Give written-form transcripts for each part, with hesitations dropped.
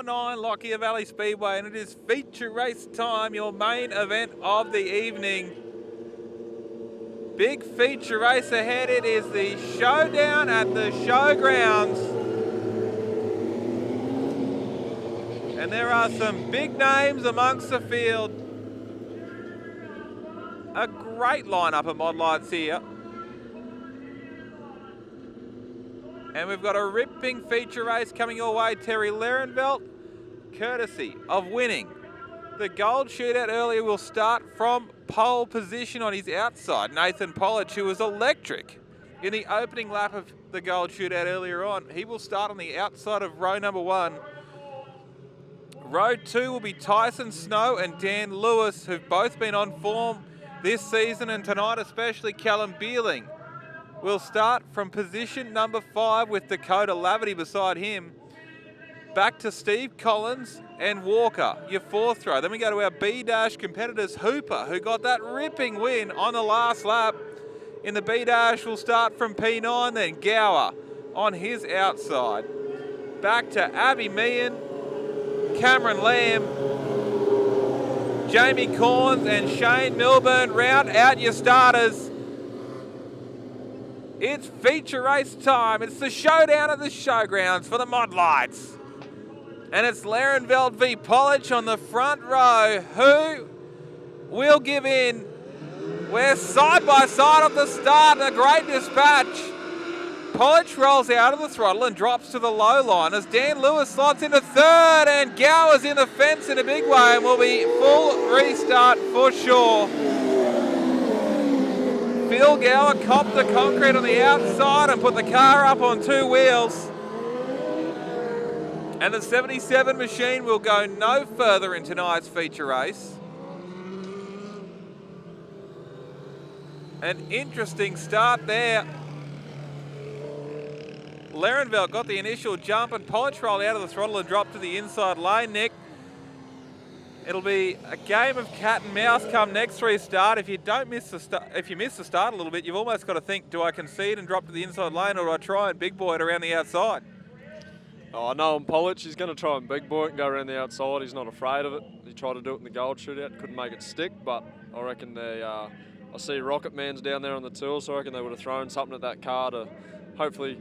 9 Lockyer Valley Speedway, and it is feature race time, your main event of the evening. Big feature race ahead. It is the showdown at the showgrounds. And there are some big names amongst the field. A great lineup of mod lights here. And we've got a ripping feature race coming your way. Terry Lehrenveld, courtesy of winning the gold shootout earlier, will start from pole position on his outside. Nathan Polich, who was electric in the opening lap of the gold shootout earlier on, he will start on the outside of row number 1. Row 2 will be Tyson Snow and Dan Lewis, who've both been on form this season, and tonight especially Callum Beerling will start from position number 5 with Dakota Laverty beside him. Back to Steve Collins and Walker, your 4th row. Then we go to our B-Dash competitors. Hooper, who got that ripping win on the last lap in the B-Dash, will start from P9, then Gower on his outside. Back to Abby Meehan, Cameron Lamb, Jamie Corns and Shane Milburn round out your starters. It's feature race time. It's the showdown at the showgrounds for the mod lights. And it's Lehrenveld v Polich on the front row. Who will give in? We're side by side at the start. A great dispatch. Polich rolls out of the throttle and drops to the low line as Dan Lewis slots into 3rd, and Gower's in the fence in a big way and will be full restart for sure. Phil Gower copped the concrete on the outside and put the car up on 2 wheels. And the 77 machine will go no further in tonight's feature race. An interesting start there. Lehrenveld got the initial jump and Polich rolled out of the throttle and dropped to the inside lane, Nick. It'll be a game of cat and mouse come next restart. If you miss the start a little bit, you've almost got to think, do I concede and drop to the inside lane, or do I try and big boy it around the outside? Oh, I know Polich, he's going to try and big boy it and go around the outside. He's not afraid of it. He tried to do it in the gold shootout, couldn't make it stick, but I reckon I see Rocket Man's down there on the tool, so I reckon they would have thrown something at that car to hopefully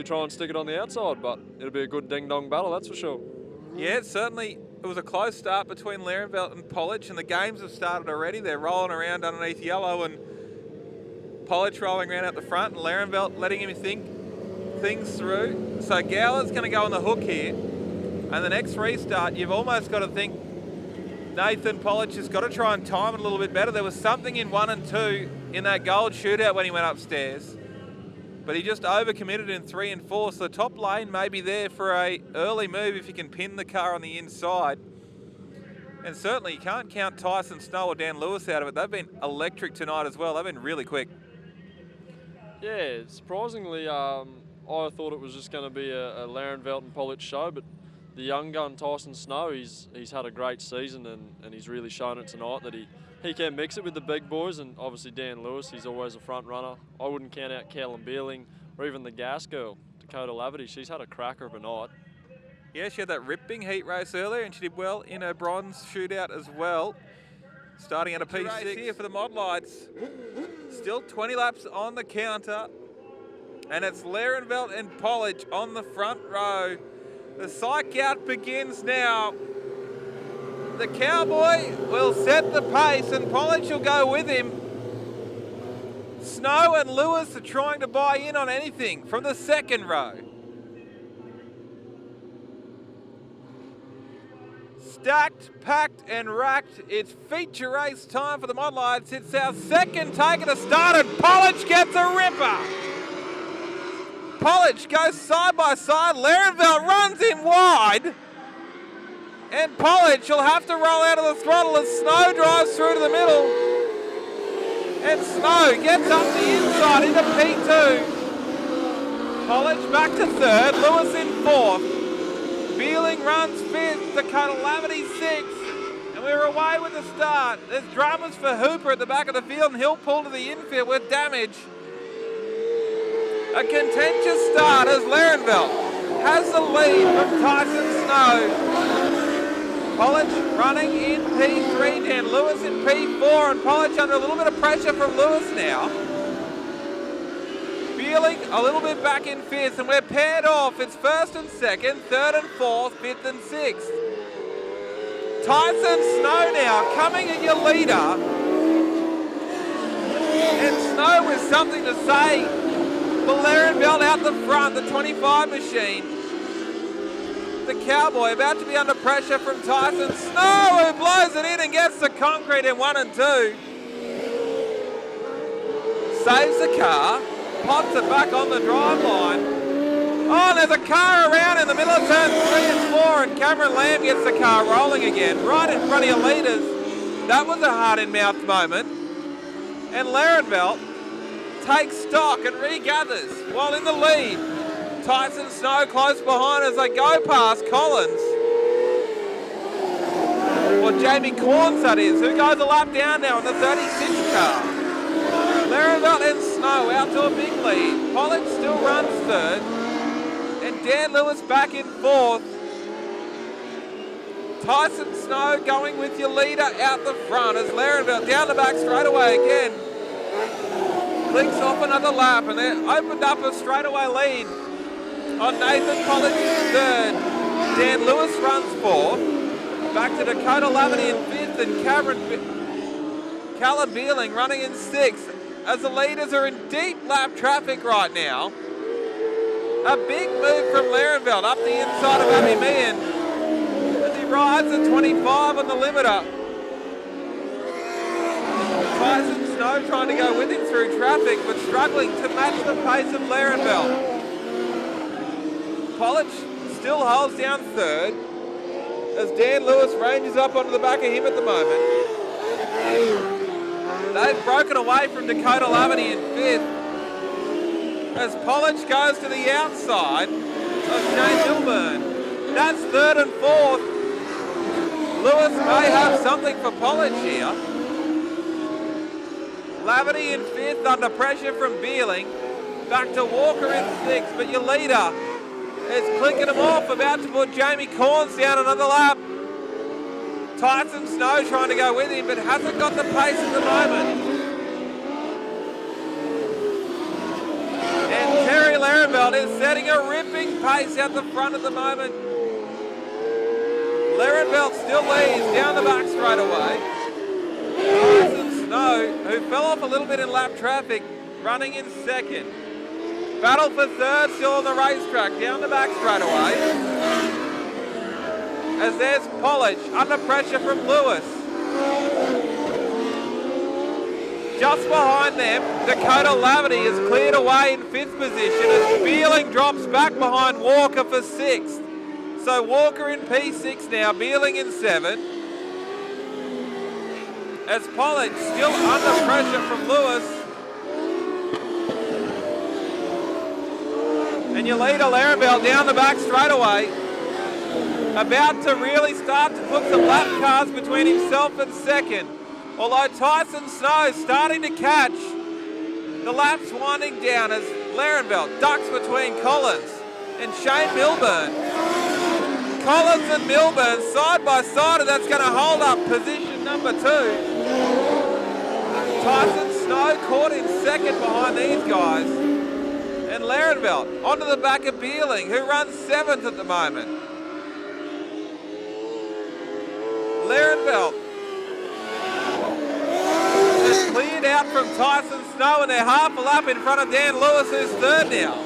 try and stick it on the outside, but it'll be a good ding-dong battle, that's for sure. Yeah, certainly. It was a close start between Lehrenveld and Polich, and the games have started already. They're rolling around underneath yellow, and Polich rolling around out the front, and Lehrenveld letting him think things through. So Gower's going to go on the hook here, and the next restart, you've almost got to think Nathan Polich has got to try and time it a little bit better. There was something in 1 and 2 in that gold shootout when he went upstairs, but he just overcommitted in 3 and 4, so the top lane may be there for a early move if you can pin the car on the inside. And certainly you can't count Tyson Snow or Dan Lewis out of it. They've been electric tonight as well. They've been really quick. Yeah, surprisingly, I thought it was just going to be a Lehrenveld and Polich show, but the young gun Tyson Snow, he's had a great season, and he's really shown it tonight that he can mix it with the big boys. And obviously Dan Lewis, he's always a front runner. I wouldn't count out Callum Beerling or even the gas girl, Dakota Laverty. She's had a cracker of a night. Yeah, she had that ripping heat race earlier, and she did well in her bronze shootout as well. Starting at a P6 here for the mod lights. Still 20 laps on the counter, and it's Lehrenveld and Polich on the front row. The psych out begins now. The cowboy will set the pace, and Polich will go with him. Snow and Lewis are trying to buy in on anything from the second row. Stacked, packed and racked. It's feature race time for the mod lights. It's our second take at a start, and Polich gets a ripper. Polich goes side by side. Lehrenveld runs in wide. And Polich will have to roll out of the throttle as Snow drives through to the middle. And Snow gets up the inside into P2. Polich back to 3rd. Lewis in 4th. Beerling runs 5th. Dakota Laverty 6th. And we're away with the start. There's dramas for Hooper at the back of the field, and he'll pull to the infield with damage. A contentious start as Lehrenveld has the lead from Tyson Snow. Polish running in P3, Dan Lewis in P4, and Polish under a little bit of pressure from Lewis now. Beeling a little bit back in fifth, and we're paired off. It's first and second, third and fourth, fifth and sixth. Tyson Snow now coming in your leader. And Snow with something to say. Larenveld out the front, the 25 machine. The Cowboy about to be under pressure from Tyson Snow, who blows it in and gets the concrete in 1 and 2. Saves the car, pops it back on the drive line. Oh, there's a car around in the middle of turn 3 and 4, and Cameron Lamb gets the car rolling again, right in front of your leaders. That was a heart-in-mouth moment. And Larenveld takes stock and regathers while in the lead. Tyson Snow close behind as they go past Collins. Or Jamie Corns, that is, who goes a lap down now in the 36 car. Larenveld and Snow out to a big lead. Pollard still runs third. And Dan Lewis back in fourth. Tyson Snow going with your leader out the front as Larenveld down the back straightaway again. Clicks off another lap, and they opened up a straightaway lead on Nathan Collins in third. Dan Lewis runs fourth. Back to Dakota Lavany in fifth, and Callum Beeling running in sixth as the leaders are in deep lap traffic right now. A big move from Larenveld up the inside of Abby Meehan as he rides at 25 on the limiter. Tyson Snow trying to go with him through traffic, but struggling to match the pace of Larenveld. Polish still holds down third as Dan Lewis ranges up onto the back of him at the moment. They've broken away from Dakota Lavany in fifth as Polish goes to the outside of Shane Milburn. That's third and fourth. Lewis may have something for Polish here. Lavany in fifth under pressure from Beeling. Back to Walker in sixth, but your leader is clicking him off, about to put Jamie Corns down another lap. Tyson Snow trying to go with him, but hasn't got the pace at the moment. And Terry Larenveld is setting a ripping pace out the front at the moment. Larenveld still leads down the back straight away. Tyson Snow, who fell off a little bit in lap traffic, running in second. Battle for third still on the racetrack, down the back straight away. As there's Polish under pressure from Lewis. Just behind them, Dakota Lavany is cleared away in fifth position as Beeling drops back behind Walker for sixth. So Walker in P6 now, Beeling in seven. As Polish still under pressure from Lewis. And your leader Larenveld down the back straight away. About to really start to put some lap cars between himself and second. Although Tyson Snow starting to catch. The laps winding down as Larenveld ducks between Collins and Shane Milburn. Collins and Milburn side by side, and that's going to hold up position number 2. Tyson Snow caught in second behind these guys. And Larenveld onto the back of Beeling, who runs 7th at the moment. Larenveld is cleared out from Tyson Snow, and they're half a lap in front of Dan Lewis, who's third now.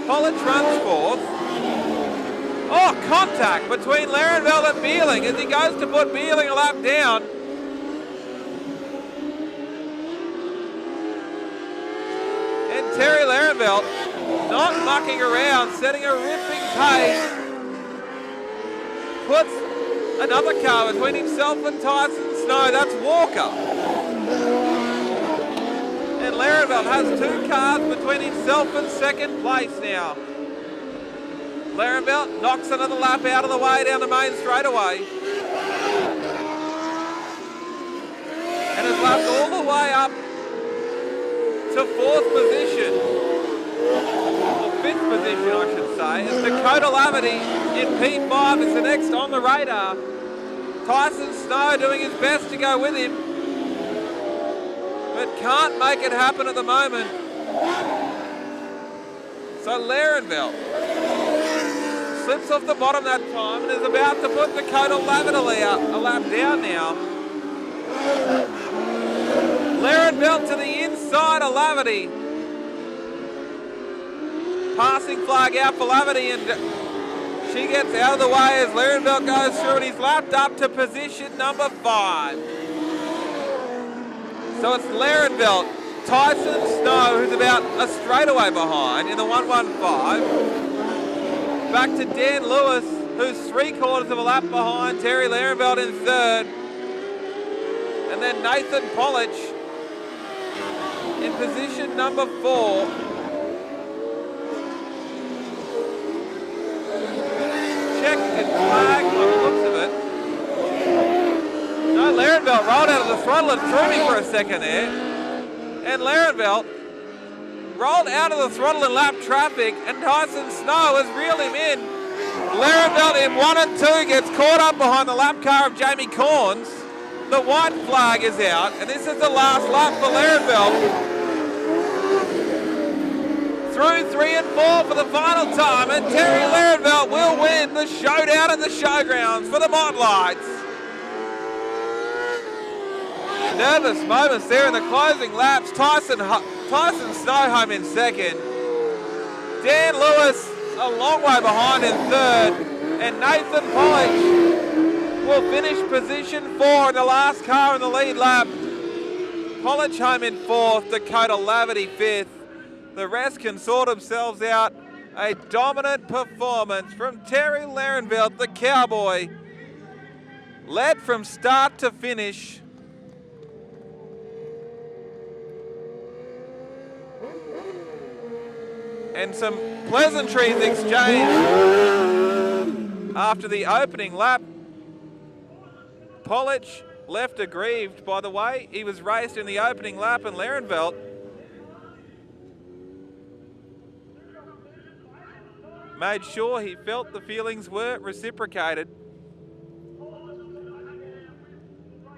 Polish runs fourth. Oh, contact between Larenveld and Beeling as he goes to put Beeling a lap down. And Terry Larenveld not mucking around, setting a ripping pace. Puts another car between himself and Tyson Snow. That's Walker. And Larenveld has 2 cars between himself and second place now. Larenveld knocks another lap out of the way down the main straightaway. And has lapped all the way up to 4th position. Or 5th position, I should say. As Dakota Lavany in P5 is the next on the radar. Tyson Snow doing his best to go with him, but can't make it happen at the moment. So Larenvelt slips off the bottom that time and is about to put Dakota Lavity a lap down now. Larenvelt to the inside of Lavity. Passing flag out for Lavity, and she gets out of the way as Larenvelt goes through, and he's lapped up to position number 5. So it's Larenvelt, Tyson Snow, who's about a straightaway behind in the 115. Back to Dan Lewis, who's 3/4 of a lap behind Terry Larenvelt in 3rd. And then Nathan Polich in position number 4. Checkered flag by the looks of it. No, Larenvelt rolled out of the throttle and threw me for a second there. And Larenvelt rolled out of the throttle in lap traffic, and Tyson Snow has reeled him in. Larenvelt in 1 and 2 gets caught up behind the lap car of Jamie Corns. The white flag is out, and this is the last lap for Larenvelt. Through 3 and 4 for the final time, and Terry Larenvelt will win the showdown at the showgrounds for the Mottlights. Nervous moments there in the closing laps. Tyson Snow home in 2nd. Dan Lewis a long way behind in 3rd, and Nathan Polich will finish position 4 in the last car in the lead lap. Polich home in 4th, Dakota Lavity 5th. The rest can sort themselves out. A dominant performance from Terry Larenvelt, the Cowboy. Led from start to finish. And some pleasantries exchanged after the opening lap. Polich left aggrieved by the way he was raced in the opening lap, and Larenvelt made sure he felt the feelings were reciprocated.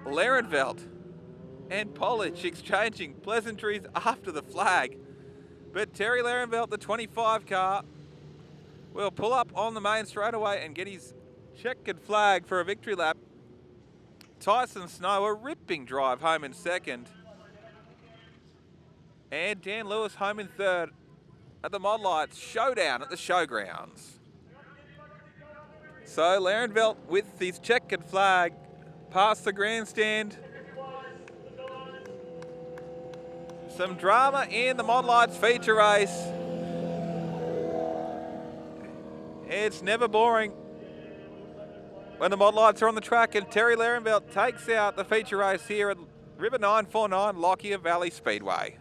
Larenvelt and Polich exchanging pleasantries after the flag. But Terry Larenvelt, the 25 car, will pull up on the main straightaway and get his checkered flag for a victory lap. Tyson Snow, a ripping drive home in 2nd. And Dan Lewis home in 3rd at the Mottlights showdown at the showgrounds. So Larenvelt with his checkered flag past the grandstand. Some drama in the Mottlights feature race. It's never boring when the Mottlights are on the track, and Terry Larenvelt takes out the feature race here at River 949 Lockyer Valley Speedway.